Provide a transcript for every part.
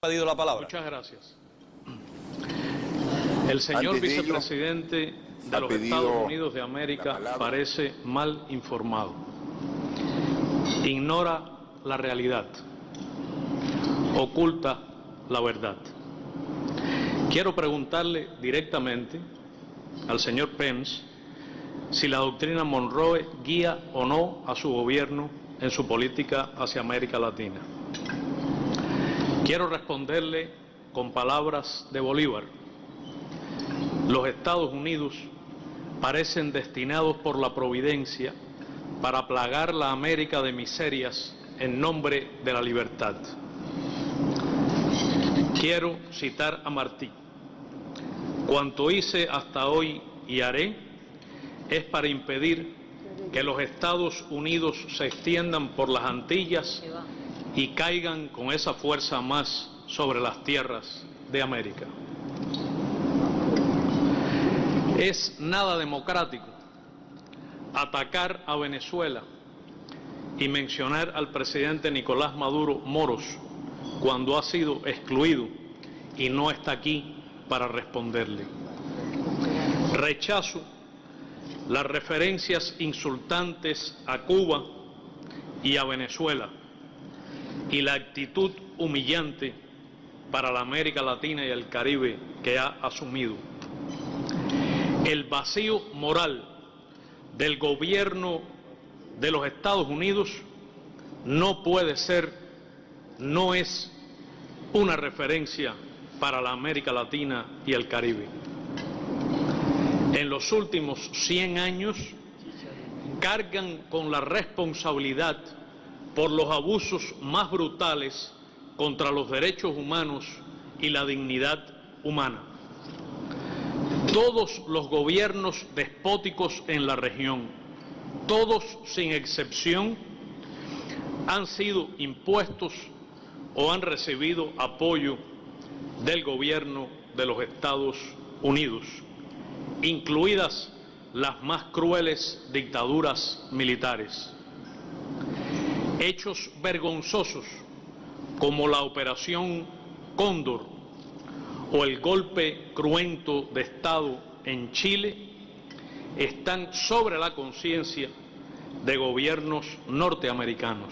pedido la palabra. Muchas gracias. El señor vicepresidente de los Estados Unidos de América parece mal informado. Ignora la realidad. Oculta la verdad. Quiero preguntarle directamente al señor Pence si la doctrina Monroe guía o no a su gobierno en su política hacia América Latina. Quiero responderle con palabras de Bolívar. Los Estados Unidos parecen destinados por la providencia para plagar la América de miserias en nombre de la libertad. Quiero citar a Martí. Cuanto hice hasta hoy y haré es para impedir que los Estados Unidos se extiendan por las Antillas y caigan con esa fuerza más sobre las tierras de América. Es nada democrático atacar a Venezuela y mencionar al presidente Nicolás Maduro Moros cuando ha sido excluido y no está aquí para responderle. Rechazo las referencias insultantes a Cuba y a Venezuela y la actitud humillante para la América Latina y el Caribe que ha asumido. El vacío moral del gobierno de los Estados Unidos no puede ser, no es una referencia para la América Latina y el Caribe. En los últimos 100 años cargan con la responsabilidad por los abusos más brutales contra los derechos humanos y la dignidad humana. Todos los gobiernos despóticos en la región, todos sin excepción, han sido impuestos o han recibido apoyo del gobierno de los Estados Unidos, incluidas las más crueles dictaduras militares. Hechos vergonzosos como la Operación Cóndor o el golpe cruento de Estado en Chile están sobre la conciencia de gobiernos norteamericanos.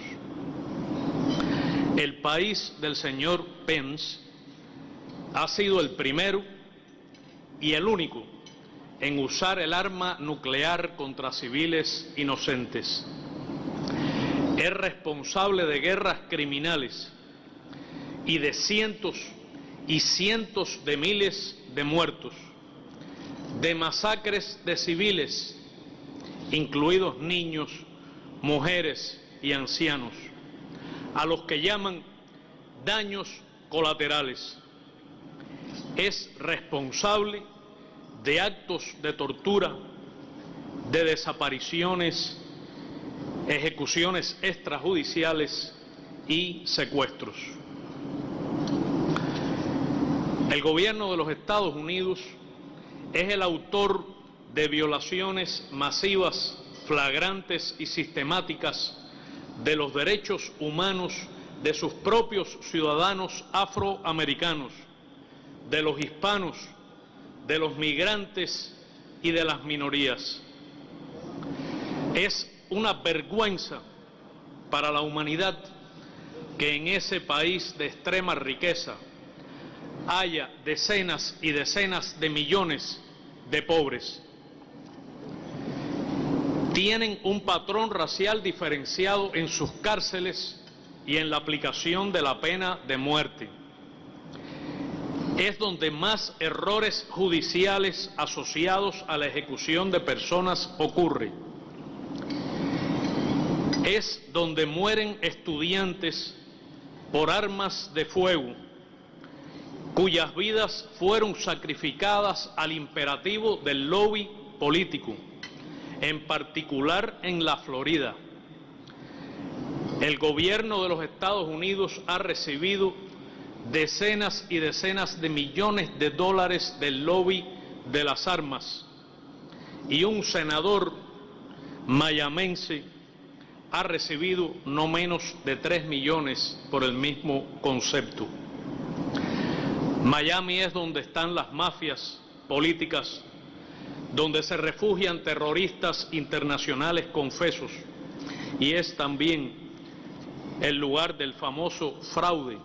El país del señor Pence ha sido el primero y el único en usar el arma nuclear contra civiles inocentes. Es responsable de guerras criminales y de cientos y cientos de miles de muertos, de masacres de civiles, incluidos niños, mujeres y ancianos, a los que llaman daños colaterales. Es responsable de actos de tortura, de desapariciones, ejecuciones extrajudiciales y secuestros. El gobierno de los Estados Unidos es el autor de violaciones masivas, flagrantes y sistemáticas de los derechos humanos de sus propios ciudadanos afroamericanos, de los hispanos, de los migrantes y de las minorías. Es una vergüenza para la humanidad que en ese país de extrema riqueza haya decenas y decenas de millones de pobres. Tienen un patrón racial diferenciado en sus cárceles y en la aplicación de la pena de muerte. Es donde más errores judiciales asociados a la ejecución de personas ocurren. Es donde mueren estudiantes por armas de fuego, cuyas vidas fueron sacrificadas al imperativo del lobby político, en particular en la Florida. El gobierno de los Estados Unidos ha recibido decenas y decenas de millones de dólares del lobby de las armas, y un senador mayamense ha recibido no menos de 3 millones por el mismo concepto. Miami es donde están las mafias políticas, donde se refugian terroristas internacionales confesos, y es también el lugar del famoso fraude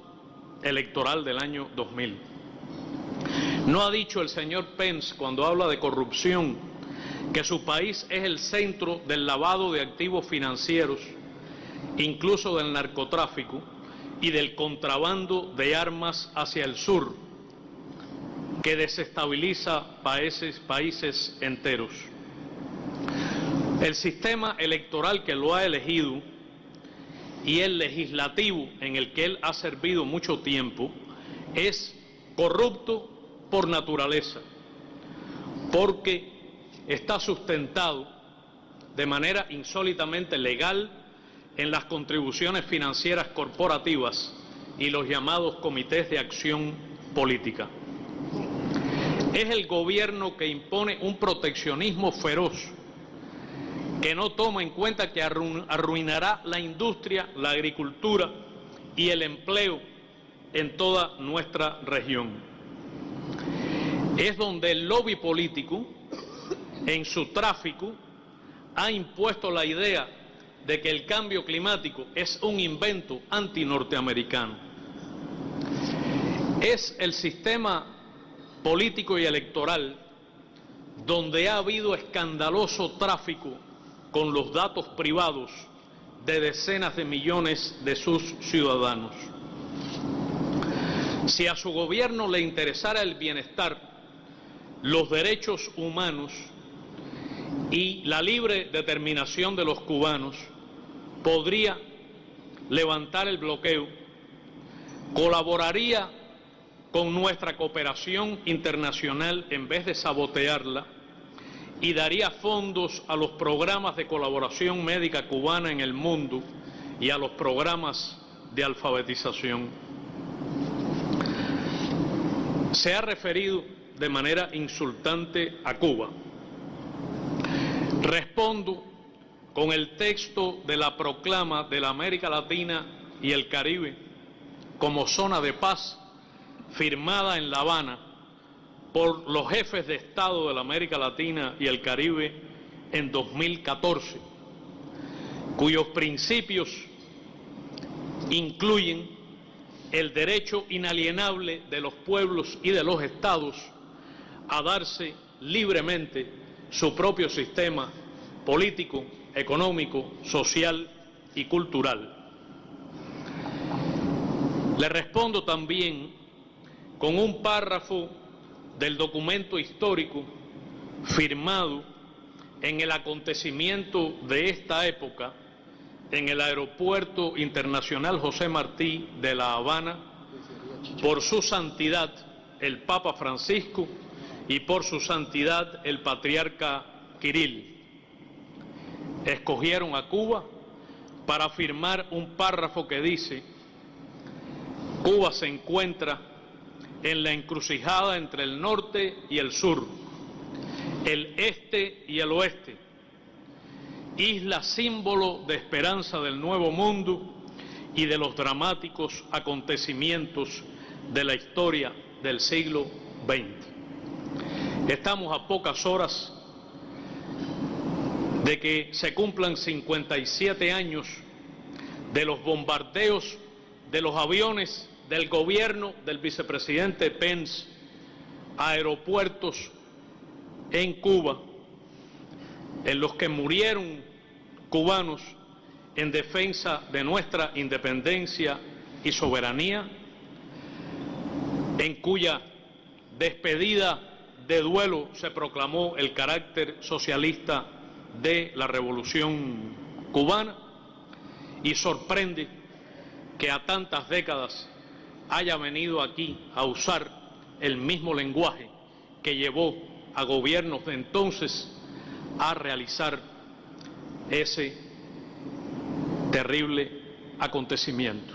electoral del año 2000. ¿No ha dicho el señor Pence, cuando habla de corrupción, que su país es el centro del lavado de activos financieros, incluso del narcotráfico y del contrabando de armas hacia el sur, que desestabiliza países enteros? El sistema electoral que lo ha elegido y el legislativo en el que él ha servido mucho tiempo es corrupto por naturaleza, porque está sustentado de manera insólitamente legal en las contribuciones financieras corporativas y los llamados comités de acción política. Es el gobierno que impone un proteccionismo feroz que no toma en cuenta que arruinará la industria, la agricultura y el empleo en toda nuestra región. Es donde el lobby político, en su tráfico, ha impuesto la idea de que el cambio climático es un invento antinorteamericano. Es el sistema político y electoral donde ha habido escandaloso tráfico con los datos privados de decenas de millones de sus ciudadanos. Si a su gobierno le interesara el bienestar, los derechos humanos y la libre determinación de los cubanos, podría levantar el bloqueo, colaboraría con nuestra cooperación internacional en vez de sabotearla, y daría fondos a los programas de colaboración médica cubana en el mundo y a los programas de alfabetización. Se ha referido de manera insultante a Cuba. Respondo con el texto de la proclama de la América Latina y el Caribe como zona de paz, firmada en La Habana por los jefes de Estado de la América Latina y el Caribe en 2014, cuyos principios incluyen el derecho inalienable de los pueblos y de los estados a darse libremente su propio sistema político, económico, social y cultural. Le respondo también con un párrafo del documento histórico firmado en el acontecimiento de esta época en el Aeropuerto Internacional José Martí de La Habana por su santidad el Papa Francisco y por su santidad el Patriarca Kirill. Escogieron a Cuba para firmar un párrafo que dice: Cuba se encuentra en la encrucijada entre el norte y el sur, el este y el oeste, isla símbolo de esperanza del nuevo mundo y de los dramáticos acontecimientos de la historia del siglo XX. Estamos a pocas horas de que se cumplan 57 años de los bombardeos de los aviones del gobierno del vicepresidente Pence a aeropuertos en Cuba, en los que murieron cubanos en defensa de nuestra independencia y soberanía, en cuya despedida de duelo se proclamó el carácter socialista de la Revolución cubana, y sorprende que a tantas décadas haya venido aquí a usar el mismo lenguaje que llevó a gobiernos de entonces a realizar ese terrible acontecimiento.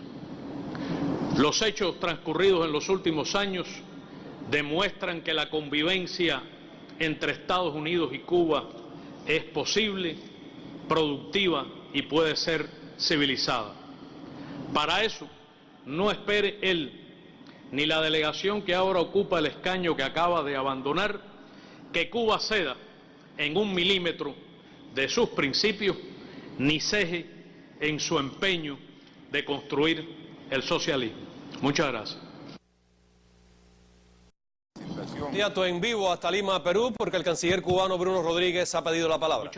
Los hechos transcurridos en los últimos años demuestran que la convivencia entre Estados Unidos y Cuba es posible, productiva y puede ser civilizada. Para eso, no espere él ni la delegación que ahora ocupa el escaño que acaba de abandonar, que Cuba ceda en 1 milímetro de sus principios, ni ceje en su empeño de construir el socialismo. Muchas gracias. Inmediato en vivo hasta Lima, Perú, porque el canciller cubano Bruno Rodríguez ha pedido la palabra.